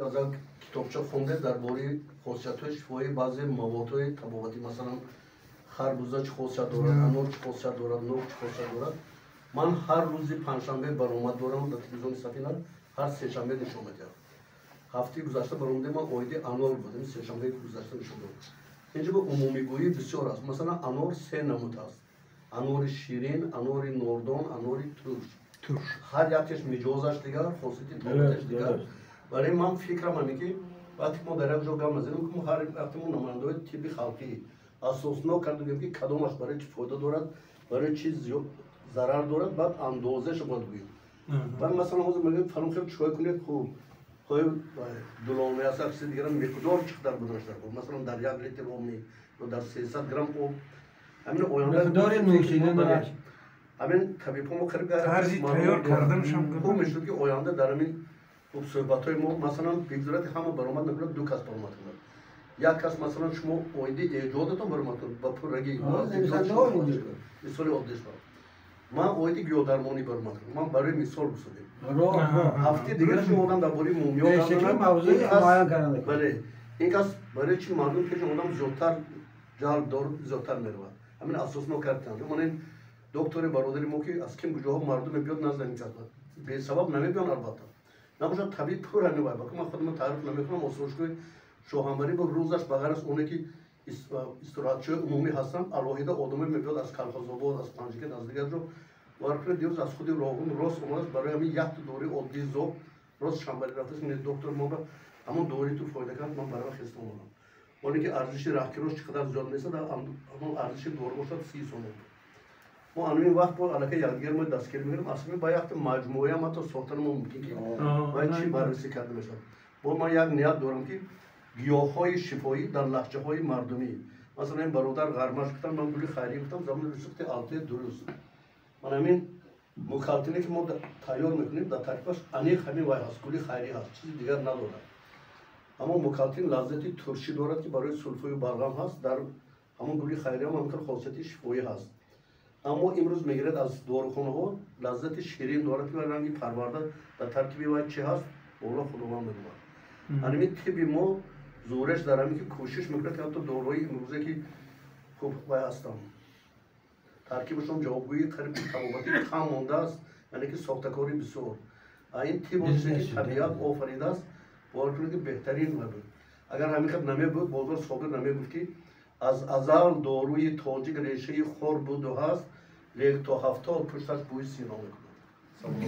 از کتابچه خونده درباره خاصیت‌های شفایی بعضی موادهای طبابتی، مثلا خربوزه چه خاصیت دارد، انار چه خاصیت دارد، نوک چه خاصیت دارد. من هر روز پنجشنبه برآمد دارم در تلویزیون سفینه، هر سه شنبه نشون میدم. هفته گذشته برآمده من اویده انار بودم، سه شنبه گذشته نشون دادم. اینجا به عمومی گویی بسیار است. مثلا انار سه نمود است: انار شیرین، انار نوردان، انار ترش. هر یکیش مجازش دیگر، خاصیت طبابتش دیگر. برای من فکرم اینه که وقتی ما در یک جا گام میزنیم که ما هر وقتی ما نماینده‌های طب خلقی اساسناک کردیم که کدامش برای چی فایده دارد، برای چی ضرر دارد، بعد اندازه‌اش باید بگیم. بعد مثلا حاضر میگیم فلان خیلی چای کنید، خوب خواهی دلانه است، کسی دیگر مقدار چقدر بدونش دارد. مثلا در یک لیتر آب یا در 300 گرم آب همین آینده مقدار نوشیدن دارد. همین طبیب ما خیلی طرزی تیار کردنشان خوب میشه که آینده در همین صحبت‌های ما مثلا بگذارد همه برآمد نکنه، دو کس برآمد کنه. یک کس مثلا شما اویده ایجادتون برآمد کنه با پرگی مثال عادیش من اویده گیاه‌درمانی برآمد کنم. من برای مثال بسازم هفته دیگه شما آدم درباره مومیا شکل موضوعی معین کردن. بله این کس برای چی مردم که آدم زودتر جلب دار زودتر میرود. همین اساس ما کردن. من دکتر برادری ما که از کم کجاها مردم بیاد نزد این کس به سبب نمیبیان البته. نمیشه طبیب پر هنوز باید من خودم تعریف نمیکنم. اساسش شوهرمری با روزش بغیر از اونه که استراحتچی عمومی هستن علاوه آدمی میاد از کلخازآباد، از پنجگیر، از دیگر جو وارد دیروز از خود راهون راست اومد برای همین یک دوره عادی زوب راست شنبه رفتش من دکتر ما به همون دوره تو فایده کرد. من برای خستم اومدم. ولی که ارزش راهکروش چقدر زیاد نیست، اما ارزش دور باشد 30 سوم. ما همین وقت با علاقه یادگیر ما دستگیر میگیریم. اصلا با یک مجموعه ما تو ساختن ما ممکن که باید چی بررسی کرده میشه. با ما یک نیت دارم که گیاهای شفایی در لهجه‌های مردمی، مثلا این برادر غرمش گفتن من گلی خیری گفتم زمان رسوخت الته درست. من همین مکالمه‌ای که ما تیار میکنیم در ترکیبش انیق همین وای هست، گلی خیری هست، چیزی دیگر نداره. اما مکالمه لذتی ترشی دارد که برای سلفای بلغم هست. در همون گلی خیری هم همین خاصیت شفایی هست. اما امروز میگیرد از داروخانه ها لذت شیرین دارد که رنگی پرورده در ترکیب وای چی هست اولا خودمان میدونم. همین طب ما زورش در همین که کوشش میکنه که حتی داروهای امروزه که خوب وای هستن ترکیبشون جوابگویی قریب طبابتی کم مانده است، یعنی که ساختکاری بسیار این طب است که طبیعت آفریده است باور کنید که بهترین بود. اگر همین خب نمیبود بازار صابر نمیبود که از ازل داروی تاجیک ریشه خور بود و هست لیک تا 70 پشتش بوی سینا میکنه.